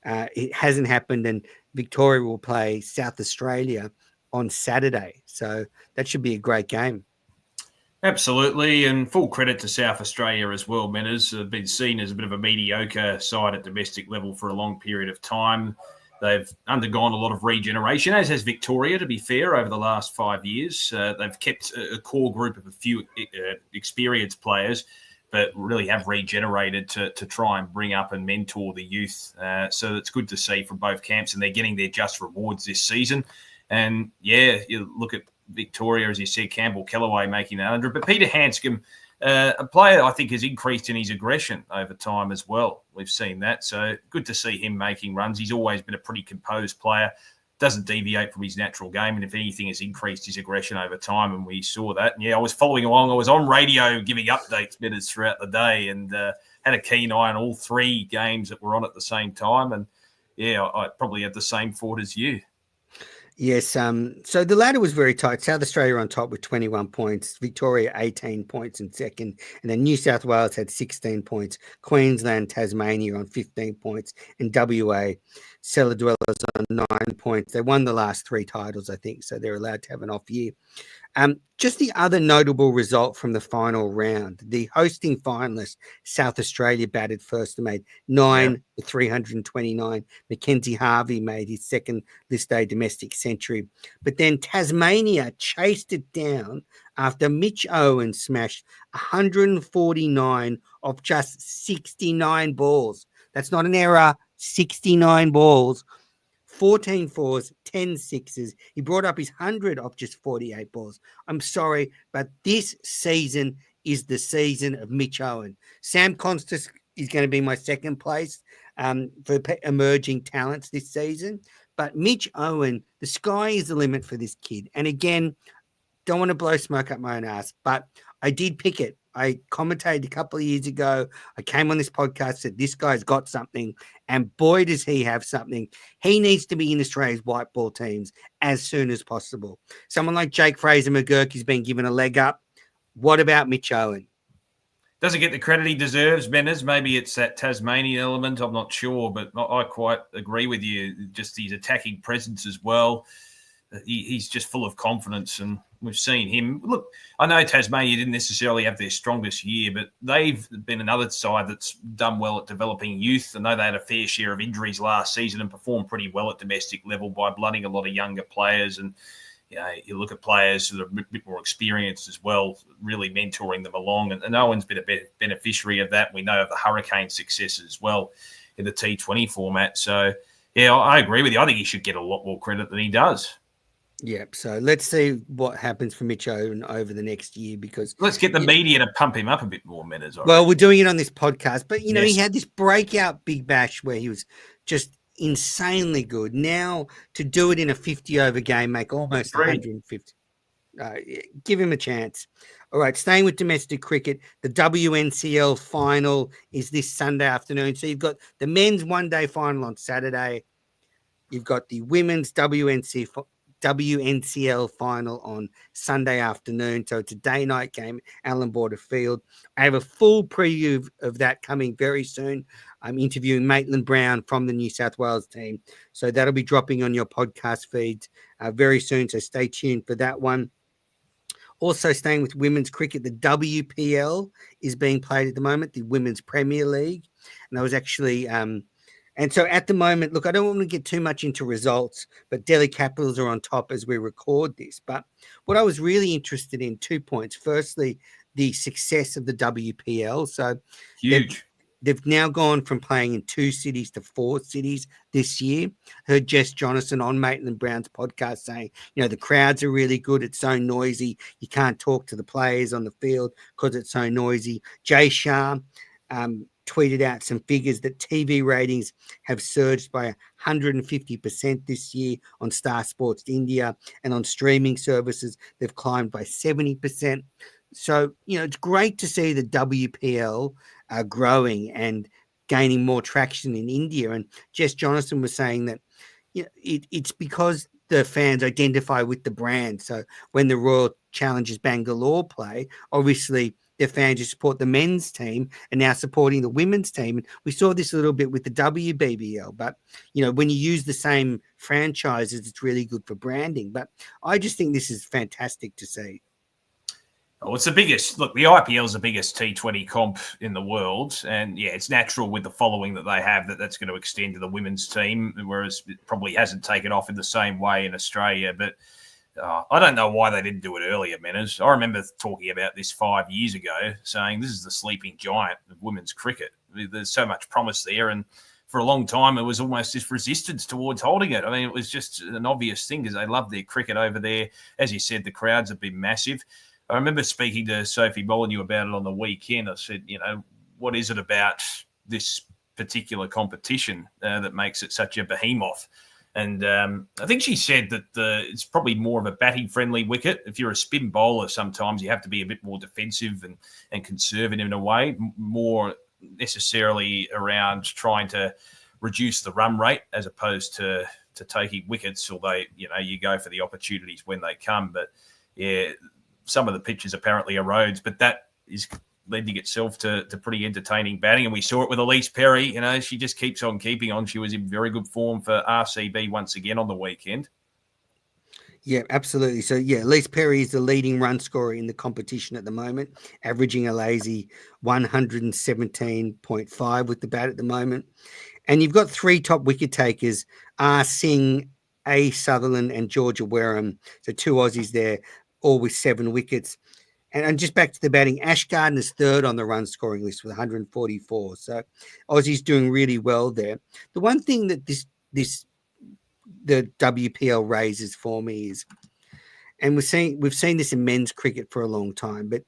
it hasn't happened, and Victoria will play South Australia on Saturday. So that should be a great game.
Absolutely, and full credit to South Australia as well. Menas have been seen as a bit of a mediocre side at domestic level for a long period of time. They've undergone a lot of regeneration, as has Victoria, to be fair, over the last 5 years. They've kept a core group of a few experienced players, but really have regenerated to try and bring up and mentor the youth. So it's good to see from both camps, and they're getting their just rewards this season. And, yeah, you look at Victoria, as you said, Campbell Kellaway making that 100. But Peter Hanscom, a player I think has increased in his aggression over time as well. We've seen that. So good to see him making runs. He's always been a pretty composed player, doesn't deviate from his natural game. And if anything, has increased his aggression over time. And we saw that. And, yeah, I was following along. I was on radio giving updates minutes throughout the day and had a keen eye on all three games that were on at the same time. And, yeah, I probably had the same thought as you.
Yes. So the ladder was very tight. South Australia on top with 21 points, Victoria 18 points in second, and then New South Wales had 16 points, Queensland, Tasmania on 15 points, and WA, Cellar Dwellers on 9 points. They won the last three titles, I think, so they're allowed to have an off year. Just the other notable result from the final round, the hosting finalists, South Australia batted first and made 9 for 329. Mackenzie Harvey made his second list day domestic century. But then Tasmania chased it down after Mitch Owen smashed 149 off just 69 balls. That's not an error, 69 balls. 14 fours, 10 sixes. He brought up his 100 off just 48 balls. I'm sorry, but this season is the season of Mitch Owen. Sam Constas is going to be my second place for emerging talents this season. But Mitch Owen, the sky is the limit for this kid. And again, don't want to blow smoke up my own ass, but I did pick it. I commentated a couple of years ago. I came on this podcast, said this guy's got something, and boy, does he have something. He needs to be in Australia's white ball teams as soon as possible. Someone like Jake Fraser McGurk has been given a leg up. What about Mitch Owen?
Doesn't get the credit he deserves, Benners. Maybe it's that Tasmanian element. I'm not sure, but I quite agree with you. Just his attacking presence as well. He's just full of confidence, and we've seen him. Look, I know Tasmania didn't necessarily have their strongest year, but they've been another side that's done well at developing youth. I know they had a fair share of injuries last season and performed pretty well at domestic level by blooding a lot of younger players. And you look at players that are a bit more experienced as well, really mentoring them along. And Owen's been a beneficiary of that. We know of the Hurricane success as well in the T20 format. So, yeah, I agree with you. I think he should get a lot more credit than he does.
Yep. So let's see what happens for Mitch Owen over the next year, because
let's get the media to pump him up a bit more, Menas.
Well, we're doing it on this podcast, but he had this breakout Big Bash where he was just insanely good. Now to do it in a 50-over game, make almost 150. Give him a chance. All right, staying with domestic cricket, the WNCL final is this Sunday afternoon. So you've got the men's one-day final on Saturday. You've got the women's WNCL final on Sunday afternoon. So it's a day-night game, Allan Border Field. I have a full preview of that coming very soon. I'm interviewing Maitland Brown from the New South Wales team. So that'll be dropping on your podcast feeds very soon. So stay tuned for that one. Also staying with women's cricket, the WPL is being played at the moment, the Women's Premier League. And I was actually... And so at the moment, look, I don't want to get too much into results, but Delhi Capitals are on top as we record this. But what I was really interested in, 2 points. Firstly, the success of the WPL. So
huge.
They've now gone from playing in 2 cities to 4 cities this year. Heard Jess Jonathan on Maitland Brown's podcast saying, the crowds are really good. It's so noisy. You can't talk to the players on the field because it's so noisy. Jay Shah tweeted out some figures that TV ratings have surged by 150% this year on Star Sports India, and on streaming services, they've climbed by 70%. So, it's great to see the WPL growing and gaining more traction in India. And Jess Jonathan was saying that it's because the fans identify with the brand. So when the Royal Challengers Bangalore play, obviously the fans who support the men's team are now supporting the women's team. And we saw this a little bit with the WBBL. But, when you use the same franchises, it's really good for branding. But I just think this is fantastic to see.
Oh, it's the biggest. Look, the IPL is the biggest T20 comp in the world, and it's natural with the following that they have that's going to extend to the women's team, whereas it probably hasn't taken off in the same way in Australia. But I don't know why they didn't do it earlier, Menners. I remember talking about this 5 years ago, saying this is the sleeping giant of women's cricket. There's so much promise there, and for a long time it was almost this resistance towards holding it. I mean, it was just an obvious thing because they love their cricket over there. As you said, the crowds have been massive. I remember speaking to Sophie Molyneux about it on the weekend. I said, what is it about this particular competition that makes it such a behemoth? And I think she said that it's probably more of a batting-friendly wicket. If you're a spin bowler, sometimes you have to be a bit more defensive and conservative in a way, more necessarily around trying to reduce the run rate as opposed to taking wickets, although, you go for the opportunities when they come. But, some of the pitches apparently are roads, but that is lending itself to pretty entertaining batting. And we saw it with Elise Perry. She just keeps on keeping on. She was in very good form for RCB once again on the weekend.
Yeah, absolutely. So, Elise Perry is the leading run scorer in the competition at the moment, averaging a lazy 117.5 with the bat at the moment. And you've got three top wicket takers, R. Singh, A. Sutherland, and Georgia Wareham. So 2 Aussies there, all with 7 wickets. And just back to the batting, Ash Gardner's third on the run scoring list with 144. So Aussie's doing really well there. The one thing that the WPL raises for me is, and we've seen this in men's cricket for a long time, but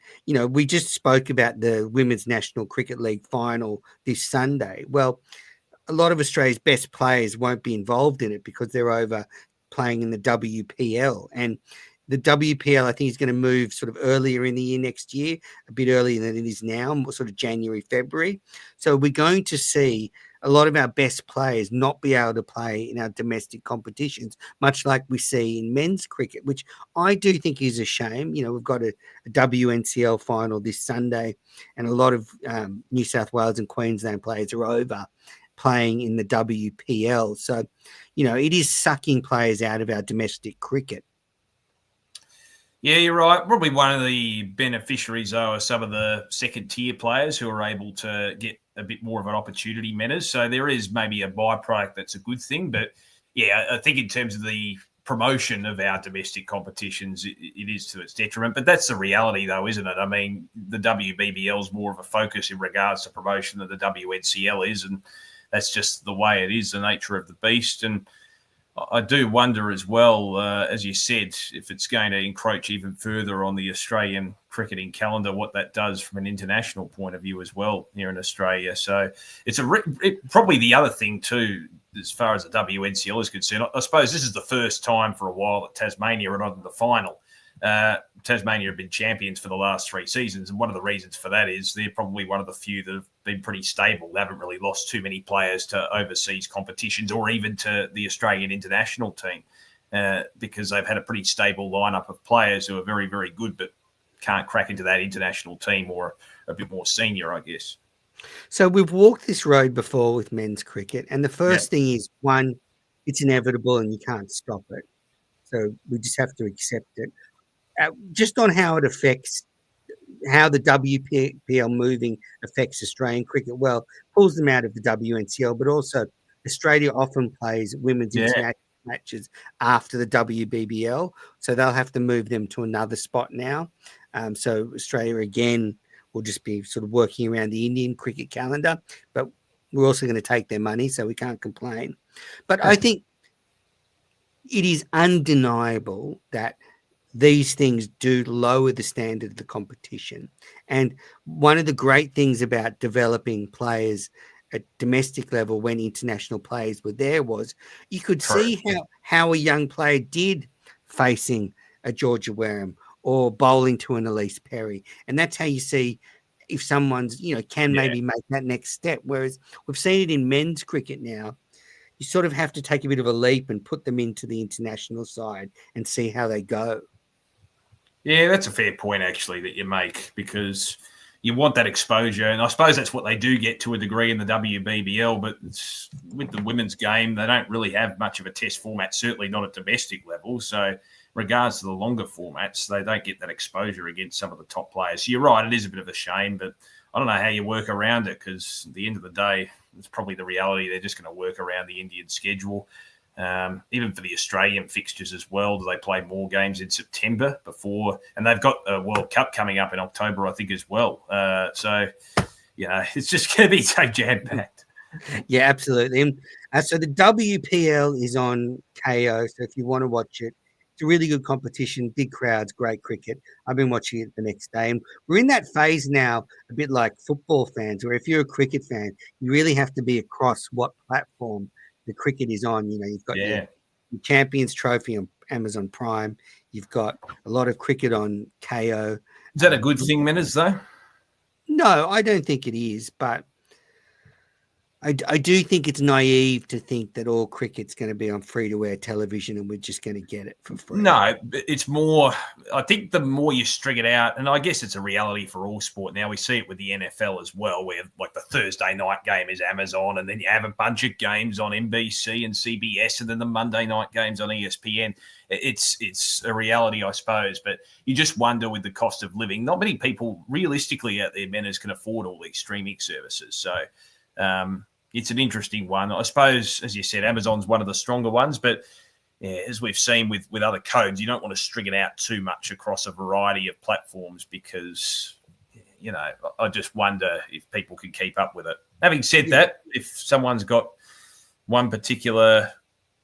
we just spoke about the Women's National Cricket League final this Sunday. Well, a lot of Australia's best players won't be involved in it because they're over playing in the WPL. And the WPL, I think, is going to move sort of earlier in the year next year, a bit earlier than it is now, sort of January, February. So we're going to see a lot of our best players not be able to play in our domestic competitions, much like we see in men's cricket, which I do think is a shame. We've got a WNCL final this Sunday, and a lot of New South Wales and Queensland players are over playing in the WPL. So, it is sucking players out of our domestic cricket.
Yeah, you're right. Probably one of the beneficiaries, though, are some of the second-tier players who are able to get a bit more of an opportunity, Menners. So there is maybe a byproduct that's a good thing. But, I think in terms of the promotion of our domestic competitions, it is to its detriment. But that's the reality, though, isn't it? I mean, the WBBL is more of a focus in regards to promotion than the WNCL is, and that's just the way it is, the nature of the beast. And I do wonder as well, as you said, if it's going to encroach even further on the Australian cricketing calendar, what that does from an international point of view as well here in Australia. So it's probably the other thing too, as far as the WNCL is concerned. I suppose this is the first time for a while that Tasmania are not in the final. Tasmania have been champions for the last 3 seasons, and one of the reasons for that is they're probably one of the few that have been pretty stable. They haven't really lost too many players to overseas competitions or even to the Australian international team because they've had a pretty stable lineup of players who are very, very good but can't crack into that international team or a bit more senior, I guess.
So we've walked this road before with men's cricket, and the first thing is, one, it's inevitable and you can't stop it. So we just have to accept it. Just on how it affects, how the WPL moving affects Australian cricket, well, pulls them out of the WNCL, but also Australia often plays women's international matches after the WBBL, so they'll have to move them to another spot now. So Australia, again, will just be sort of working around the Indian cricket calendar, but we're also going to take their money, so we can't complain. But I think it is undeniable that these things do lower the standard of the competition. And one of the great things about developing players at domestic level when international players were there was you could see how a young player did facing a Georgia Wareham or bowling to an Elise Perry. And that's how you see if someone's, can maybe make that next step. Whereas we've seen it in men's cricket now. You sort of have to take a bit of a leap and put them into the international side and see how they go.
Yeah, that's a fair point, actually, that you make, because you want that exposure. And I suppose that's what they do get to a degree in the WBBL, but with the women's game, they don't really have much of a test format, certainly not at domestic level. So in regards to the longer formats, they don't get that exposure against some of the top players. So you're right, it is a bit of a shame, but I don't know how you work around it, because at the end of the day, it's probably the reality. They're just going to work around the Indian schedule. Even for the Australian fixtures as well, do they play more games in September before? And they've got a World Cup coming up in October, I think, as well. So, it's just going to be so jam-packed.
Yeah, absolutely. And so the WPL is on KO. So if you want to watch it, it's a really good competition, big crowds, great cricket. I've been watching it the next day. And we're in that phase now, a bit like football fans, where if you're a cricket fan, you really have to be across what platform the cricket is on. You've got your Champions Trophy on Amazon Prime. You've got a lot of cricket on KO.
Is that a good thing, Menas, though?
No, I don't think it is, but I do think it's naive to think that all cricket's going to be on free-to-air television and we're just going to get it for free.
No, it's more, I think the more you string it out, and I guess it's a reality for all sport now. We see it with the NFL as well, where like the Thursday night game is Amazon, and then you have a bunch of games on NBC and CBS, and then the Monday night games on ESPN. It's a reality, I suppose, but you just wonder with the cost of living. Not many people realistically out there, Menas, can afford all these streaming services. So, it's an interesting one. I suppose, as you said, Amazon's one of the stronger ones, but as we've seen with other codes, you don't want to string it out too much across a variety of platforms because, I just wonder if people can keep up with it. Having said that, if someone's got one particular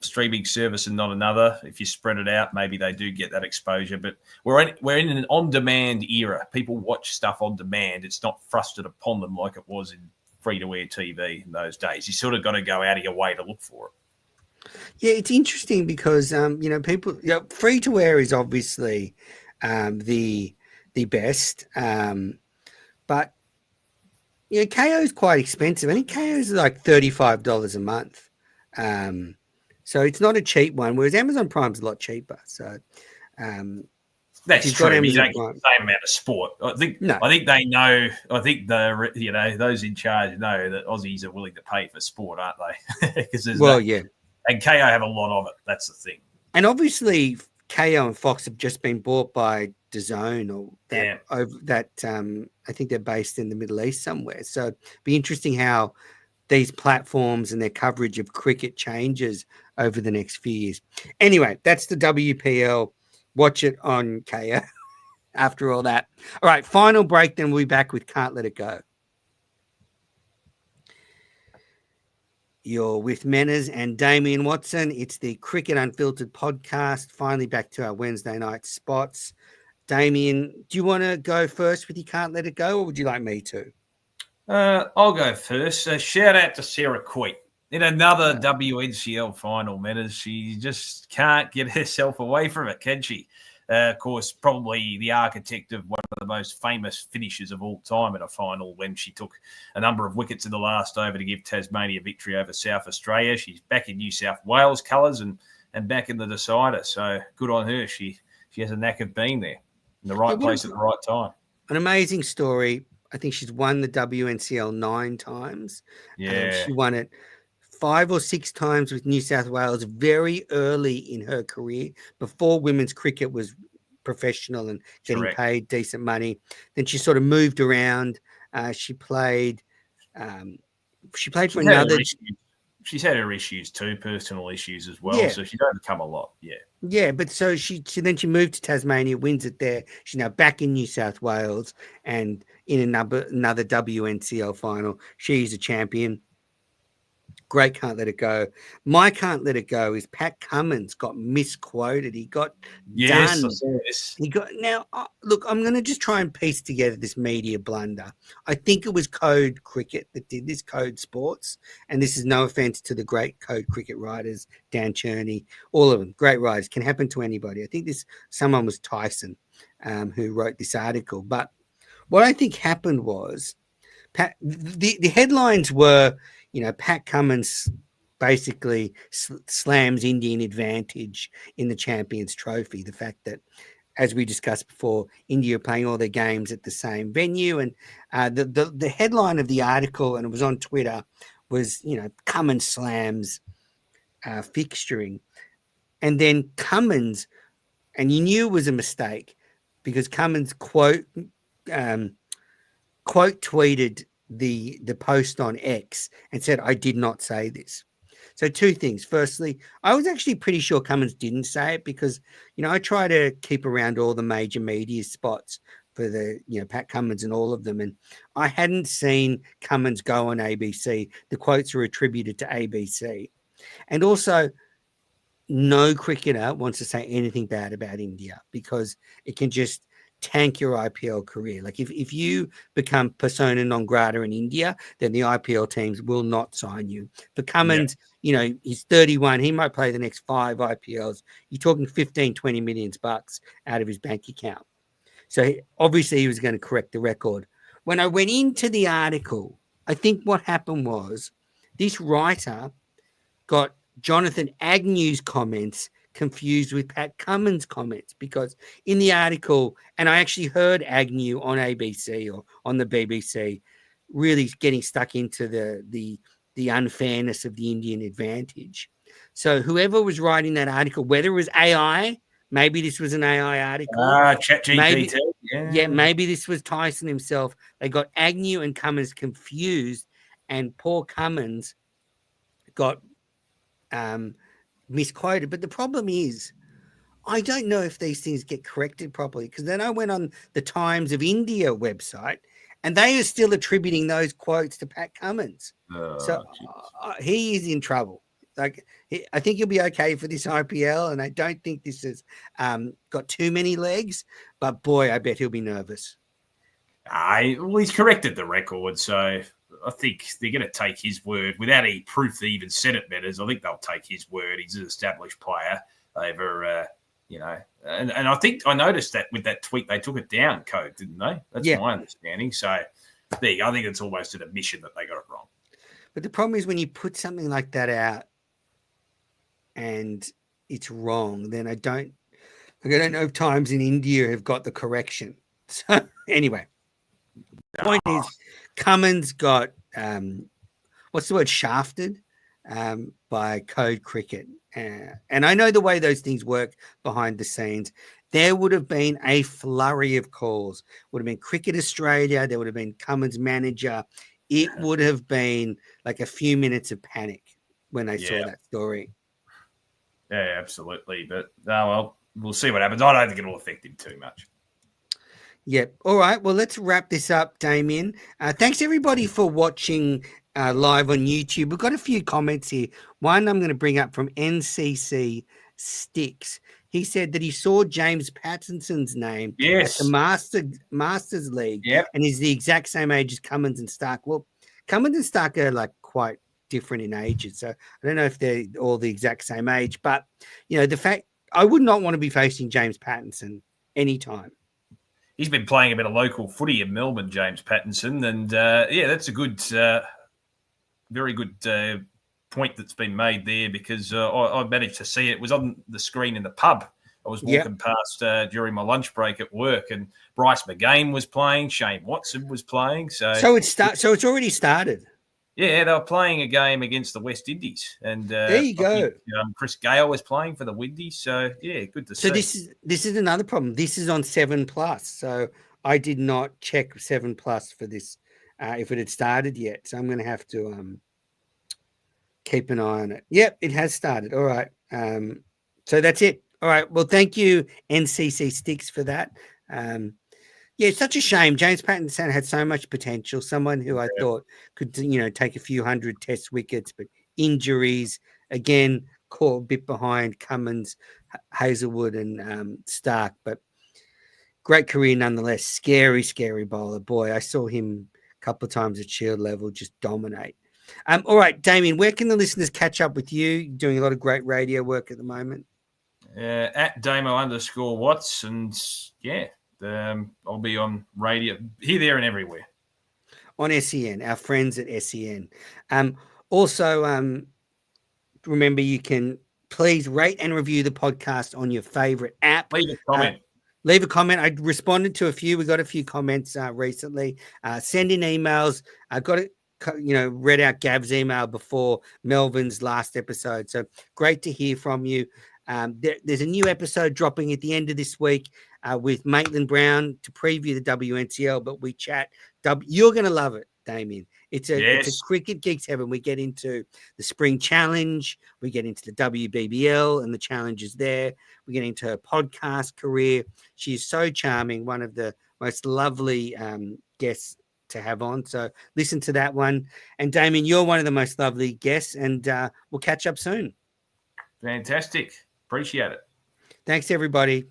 streaming service and not another, if you spread it out, maybe they do get that exposure. But we're in an on-demand era. People watch stuff on demand. It's not thrusted upon them like it was in free-to-air TV in those days. You sort of got to go out of your way to look for it.
Yeah, it's interesting because people, free-to-air is obviously the best, but KO is quite expensive. I think KO is like $35 a month, so it's not a cheap one. Whereas Amazon Prime's a lot cheaper. So.
That's true. You don't get the same amount of sport. I think they know. I think those in charge know that Aussies are willing to pay for sport, aren't they? And KO have a lot of it. That's the thing.
And obviously, KO and Fox have just been bought by DAZN or that. I think they're based in the Middle East somewhere. So it'd be interesting how these platforms and their coverage of cricket changes over the next few years. Anyway, that's the WPL. Watch it on KO after all that. All right, final break, then we'll be back with Can't Let It Go. You're with Menas and Damien Watson. It's the Cricket Unfiltered podcast. Finally back to our Wednesday night spots. Damien, do you want to go first with You Can't Let It Go, or would you like me to?
I'll go first. Shout out to Sarah Coit. In another WNCL final, Menas, she just can't get herself away from it, can she? Of course, probably the architect of one of the most famous finishes of all time in a final when she took a number of wickets in the last over to give Tasmania victory over South Australia. She's back in New South Wales colours and back in the decider. So good on her. She has a knack of being there in the right place at the right time.
An amazing story. I think she's won the WNCL 9 times.
Yeah.
She won it 5 or 6 times with New South Wales very early in her career, before women's cricket was professional and getting paid decent money. Then she sort of moved around. She played for another.
She's had her issues too, personal issues as well. Yeah. So she's overcome a lot. Yeah. Yeah,
but so she moved to Tasmania, wins it there. She's now back in New South Wales and in another WNCL final. She's a champion. Great Can't Let It Go. My Can't Let It Go is Pat Cummins got misquoted. He got
Yes, I
done.
saw this.
He got now. Look, I'm going to just try and piece together this media blunder. I think it was Code Cricket that did this, Code Sports, and this is no offense to the great Code Cricket writers, Dan Cherney, all of them, great writers. Can happen to anybody. I think someone was Tyson, who wrote this article. But what I think happened was, the headlines were, Pat Cummins basically slams Indian advantage in the Champions Trophy. The fact that, as we discussed before, India are playing all their games at the same venue. And the headline of the article, and it was on Twitter, was, Cummins slams fixturing. And then Cummins, and you knew it was a mistake because Cummins quote tweeted the post on X and said, "I did not say this." So two things. Firstly, I was actually pretty sure Cummins didn't say it because, I try to keep around all the major media spots for the, Pat Cummins and all of them. And I hadn't seen Cummins go on ABC. The quotes are attributed to ABC. And also, no cricketer wants to say anything bad about India because it can just tank your IPL career. Like if you become persona non grata in India, then the IPL teams will not sign you. For Cummins, he's 31. He might play the next 5 IPLs. You're talking 15, 20 million bucks out of his bank account. So obviously he was going to correct the record. When I went into the article, I think what happened was this writer got Jonathan Agnew's comments confused with Pat Cummins' comments, because in the article, and I actually heard Agnew on ABC or on the BBC really getting stuck into the unfairness of the Indian advantage. So whoever was writing that article, whether it was AI, maybe this was an AI article.
ChatGPT.
Maybe this was Tyson himself. They got Agnew and Cummins confused, and poor Cummins got misquoted. But the problem is, I don't know if these things get corrected properly, because then I went on the Times of India website and they are still attributing those quotes to Pat Cummins. So he is in trouble. Like, I think he'll be okay for this IPL, and I don't think this has got too many legs, but boy, I bet he'll be nervous.
Well, he's corrected the record, so I think they're going to take his word without any proof they even said it matters. I think they'll take his word. He's an established player over, and I think I noticed that with that tweet, they took it down, Code, didn't they? That's my understanding. So there you go. I think it's almost an admission that they got it wrong.
But the problem is when you put something like that out and it's wrong, then I don't know if Times in India have got the correction. So anyway, the point is, Cummins got what's the word, shafted by Code Cricket, and I know the way those things work behind the scenes. There would have been a flurry of calls. Would have been Cricket Australia. There would have been Cummins' manager. It would have been like a few minutes of panic when they saw that story.
Yeah, absolutely. But well, we'll see what happens. I don't think it'll affect him too much.
Yep. All right. Well, let's wrap this up, Damien. Thanks, everybody, for watching live on YouTube. We've got a few comments here. One I'm going to bring up from NCC Sticks. He said that he saw James Pattinson's name at the Masters League, and he's the exact same age as Cummins and Stark. Well, Cummins and Stark are like quite different in ages, so I don't know if they're all the exact same age. But the fact, I would not want to be facing James Pattinson anytime.
He's been playing a bit of local footy in Melbourne, James Pattinson, and that's a good, very good point that's been made there, because I managed to see it. It was on the screen in the pub. I was walking past during my lunch break at work, and Bryce McGain was playing, Shane Watson was playing. So
it's already started.
Yeah, they were playing a game against the West Indies, and
there you go.
Chris Gale was playing for the Windies, so good to see.
So this is another problem. This is on 7+, so I did not check 7+ for this if it had started yet. So I'm going to have to keep an eye on it. Yep, it has started. All right. So that's it. All right. Well, thank you, NCC Sticks, for that. It's such a shame. James Pattinson had so much potential, someone who I thought could, take a few hundred test wickets, but injuries. Again, caught a bit behind Cummins, Hazelwood, and Stark, but great career nonetheless. Scary, scary bowler. Boy, I saw him a couple of times at Shield level just dominate. All right, Damien, where can the listeners catch up with you? You're doing a lot of great radio work at the moment.
At Damo_Watts, and I'll be on radio here, there, and everywhere.
On SEN, our friends at SEN. Also, remember you can please rate and review the podcast on your favorite app.
Leave a comment.
Leave a comment. I responded to a few. We got a few comments recently. Send in emails. I got it. Read out Gav's email before Melvin's last episode. So great to hear from you. There's a new episode dropping at the end of this week with Maitland Brown to preview the WNCL, but we chat. You're going to love it, Damien. It's a Cricket Geeks heaven. We get into the Spring Challenge. We get into the WBBL and the challenges there. We get into her podcast career. She's so charming, one of the most lovely guests to have on. So listen to that one. And Damien, you're one of the most lovely guests, and we'll catch up soon.
Fantastic. Appreciate it.
Thanks, everybody.